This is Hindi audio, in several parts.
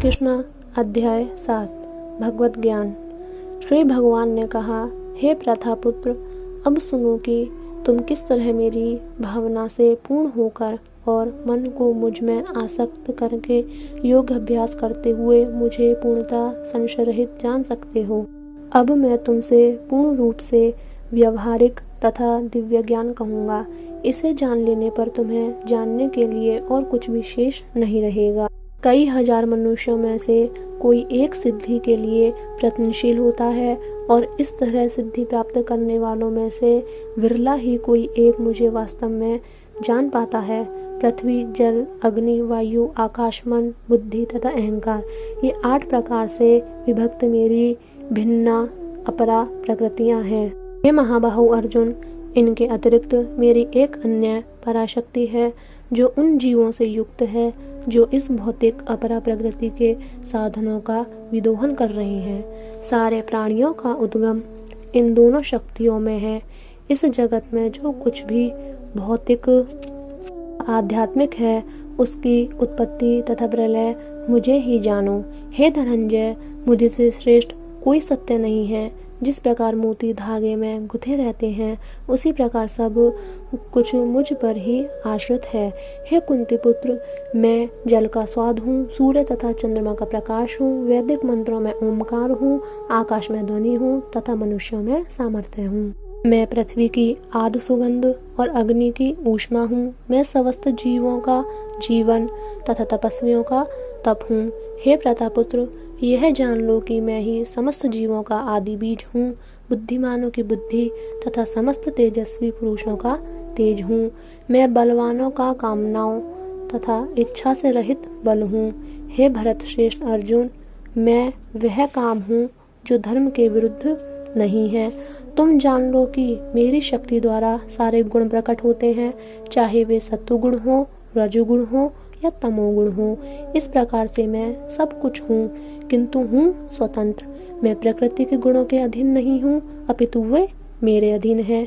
कृष्ण अध्याय 7 भगवत ज्ञान। श्री भगवान ने कहा, हे प्रथापुत्र, अब सुनो कि तुम किस तरह मेरी भावना से पूर्ण होकर और मन को मुझ में आसक्त करके योग अभ्यास करते हुए मुझे पूर्णतः संशय रहित जान सकते हो। अब मैं तुमसे पूर्ण रूप से व्यवहारिक तथा दिव्य ज्ञान कहूँगा। इसे जान लेने पर तुम्हें जानने के लिए और कुछ भी शेष नहीं रहेगा। कई हजार मनुष्यों में से कोई एक सिद्धि के लिए प्रयत्नशील होता है और इस तरह सिद्धि प्राप्त करने वालों में से विरला ही कोई एक मुझे वास्तव में जान पाता है। पृथ्वी, जल, अग्नि, वायु, आकाश, मन, बुद्धि तथा अहंकार, ये 8 प्रकार से विभक्त मेरी भिन्ना अपरा प्रकृतियां हैं। हे महाबाहु अर्जुन, इनके अतिरिक्त मेरी एक अन्य पराशक्ति है जो उन जीवों से युक्त है जो इस भौतिक अपरा प्रकृति के साधनों का विदोहन कर रही हैं। सारे प्राणियों का उद्गम इन दोनों शक्तियों में है। इस जगत में जो कुछ भी भौतिक आध्यात्मिक है उसकी उत्पत्ति तथा प्रलय मुझे ही जानो। हे धनंजय, मुझे से श्रेष्ठ कोई सत्य नहीं है। जिस प्रकार मोती धागे में गुथे रहते हैं उसी प्रकार सब कुछ मुझ पर ही आश्रित है। हे कुंती पुत्र, मैं जल का स्वाद हूँ, सूर्य तथा चंद्रमा का प्रकाश हूँ, वैदिक मंत्रों में ओमकार हूँ, आकाश में ध्वनि हूँ तथा मनुष्यों में सामर्थ्य हूँ। मैं पृथ्वी की आद सुगंध और अग्नि की ऊष्मा हूँ। मैं समस्त जीवों का जीवन तथा तपस्वियों का तप हूँ। हे प्रतापुत्र, यह जान लो कि मैं ही समस्त जीवों का आदि बीज हूँ, बुद्धिमानों की बुद्धि तथा समस्त तेजस्वी पुरुषों का तेज हूँ। मैं बलवानों का कामनाओं तथा इच्छा से रहित बल हूँ। हे भरत श्रेष्ठ अर्जुन, मैं वह काम हूँ जो धर्म के विरुद्ध नहीं है। तुम जान लो कि मेरी शक्ति द्वारा सारे गुण प्रकट होते हैं, चाहे वे सत्वगुण हो, रजोगुण हो या तमोगुण हो। इस प्रकार से मैं सब कुछ हूँ, किंतु हूँ स्वतंत्र। मैं प्रकृति के गुणों के अधीन नहीं हूँ, अपितु वे मेरे अधीन है।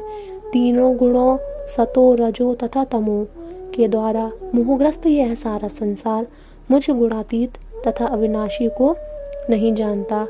तीनों गुणों सतो, रजो तथा तमो के द्वारा मोहग्रस्त यह सारा संसार मुझ गुणातीत तथा अविनाशी को नहीं जानता।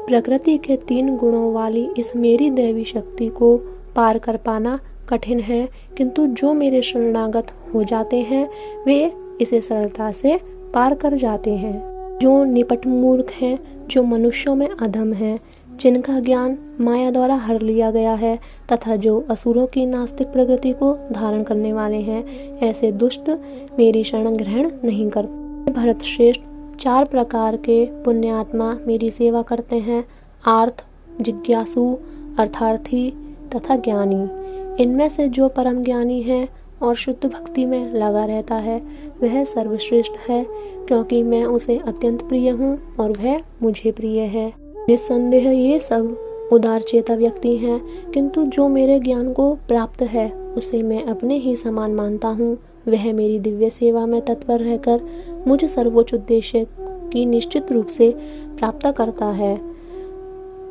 प्रकृति के 3 गुणों वाली इस मेरी दैवी शक्ति को पार कर पाना कठिन है, किंतु जो मेरे शरणागत हो जाते हैं वे इसे सरलता से पार कर जाते हैं। जो निपट मूर्ख हैं, जो मनुष्यों में अधम हैं, जिनका ज्ञान माया द्वारा हर लिया गया है तथा जो असुरों की नास्तिक प्रकृति को धारण करने वाले हैं, ऐसे दुष्ट मेरी शरण ग्रहण नहीं करते। भरत श्रेष्ठ, 4 प्रकार के पुण्यात्मा मेरी सेवा करते हैं, आर्थ, जिज्ञासु, अर्थार्थी तथा ज्ञानी। इनमें से जो परम ज्ञानी है और शुद्ध भक्ति में लगा रहता है वह सर्वश्रेष्ठ है, क्योंकि मैं उसे अत्यंत प्रिय हूँ और वह मुझे प्रिय है। निस्संदेह ये सब उदार चेता व्यक्ति हैं, किंतु जो मेरे ज्ञान को प्राप्त है उसे मैं अपने ही समान मानता हूँ। वह मेरी दिव्य सेवा में तत्पर रहकर मुझ सर्वोच्च उद्देश्य की निश्चित रूप से प्राप्त करता है।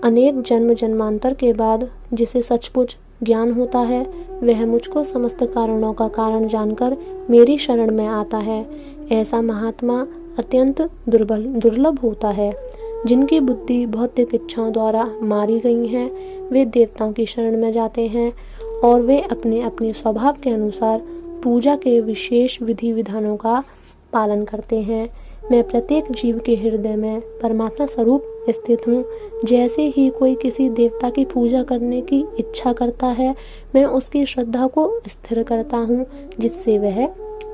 अनेक जन्म जन्मांतर के बाद जिसे सचमुच ज्ञान होता है वह मुझको समस्त कारणों का कारण जानकर मेरी शरण में आता है। ऐसा महात्मा अत्यंत दुर्लभ होता है। जिनकी बुद्धि भौतिक इच्छाओं द्वारा मारी गई है वे देवताओं की शरण में जाते हैं और वे अपने अपने स्वभाव के अनुसार पूजा के विशेष विधि विधानों का पालन करते हैं। मैं प्रत्येक जीव के हृदय में परमात्मा स्वरूप स्थित हूँ। जैसे ही कोई किसी देवता की पूजा करने की इच्छा करता है मैं उसकी श्रद्धा को स्थिर करता हूँ, जिससे वह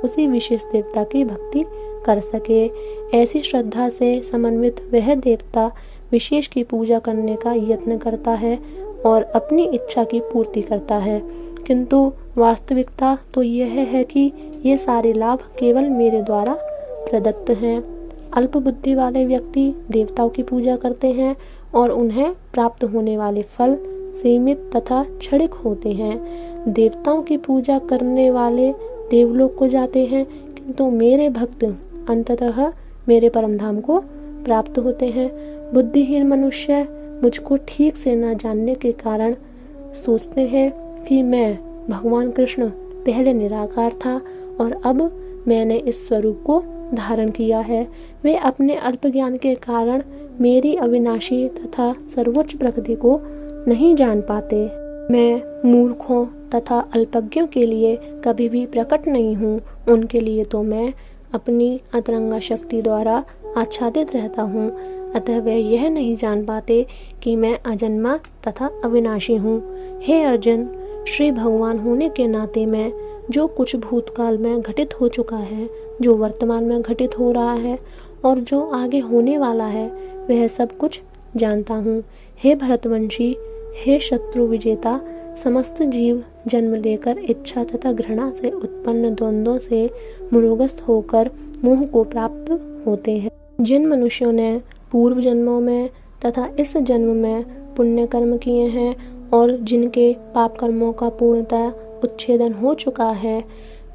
उसी विशेष देवता की भक्ति कर सके। ऐसी श्रद्धा से समन्वित वह देवता विशेष की पूजा करने का यत्न करता है और अपनी इच्छा की पूर्ति करता है, किंतु वास्तविकता तो यह है कि ये सारे लाभ केवल मेरे द्वारा प्रदत्त हैं। अल्प बुद्धि वाले व्यक्ति देवताओं की पूजा करते हैं और उन्हें प्राप्त होने वाले फल सीमित तथा क्षणिक होते हैं। देवताओं की पूजा करने वाले देवलोक को जाते हैं, किंतु मेरे भक्त अंततः मेरे परमधाम को प्राप्त होते हैं। बुद्धिहीन मनुष्य मुझको ठीक से न जानने के कारण सोचते हैं कि मैं भगवान कृष्ण पहले निराकार था और अब मैंने इस स्वरूप को धारण किया है, वे अपने अल्प ज्ञान के कारण मेरी अविनाशी तथा सर्वोच्च प्रकृति को नहीं जान पाते। मैं मूर्खों तथा अल्पज्ञों के लिए कभी भी प्रकट नहीं हूँ, उनके लिए तो मैं अपनी अंतरंग शक्ति द्वारा आच्छादित रहता हूँ, अतः वे यह नहीं जान पाते कि मैं अजन्मा तथा अविनाशी हूँ। हे अर्जुन, श्री भगवान होने के नाते मैं जो कुछ भूतकाल में घटित हो चुका है, जो वर्तमान में घटित हो रहा है और जो आगे होने वाला है, वह सब कुछ जानता हूँ। हे भरतवंशी, हे शत्रु विजेता, समस्त जीव जन्म लेकर इच्छा तथा घृणा से उत्पन्न द्वंद्वों से मोहग्रस्त होकर मोह को प्राप्त होते हैं। जिन मनुष्यों ने पूर्व जन्मों में तथा इस जन्म में पुण्य कर्म किए हैं और जिनके पाप कर्मों का पूर्णतः उच्छेदन हो चुका है,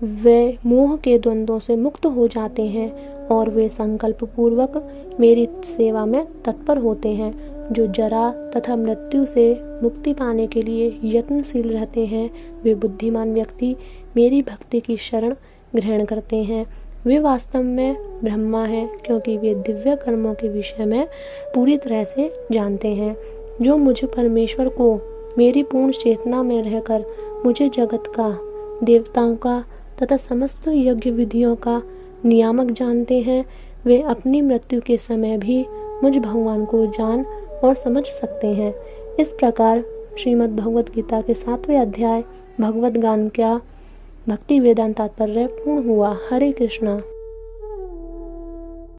वे मोह के द्वंद्वों से मुक्त हो जाते हैं और वे संकल्प पूर्वक मेरी सेवा में तत्पर होते हैं। जो जरा तथा मृत्यु से मुक्ति पाने के लिए यत्नशील रहते हैं, वे बुद्धिमान व्यक्ति मेरी भक्ति की शरण ग्रहण करते हैं। वे वास्तव में ब्रह्मा हैं, क्योंकि वे दिव्य कर्मों के विषय में पूरी तरह से जानते हैं। जो मुझ परमेश्वर को मेरी पूर्ण चेतना में रहकर मुझे जगत का, देवताओं का तथा समस्त यज्ञ विधियों का नियामक जानते हैं, वे अपनी मृत्यु के समय भी मुझ भगवान को जान और समझ सकते हैं। इस प्रकार श्रीमद् भगवद गीता के 7वें अध्याय भगवद ज्ञान का भक्ति वेदांत तात्पर्य पूर्ण हुआ। हरे कृष्णा।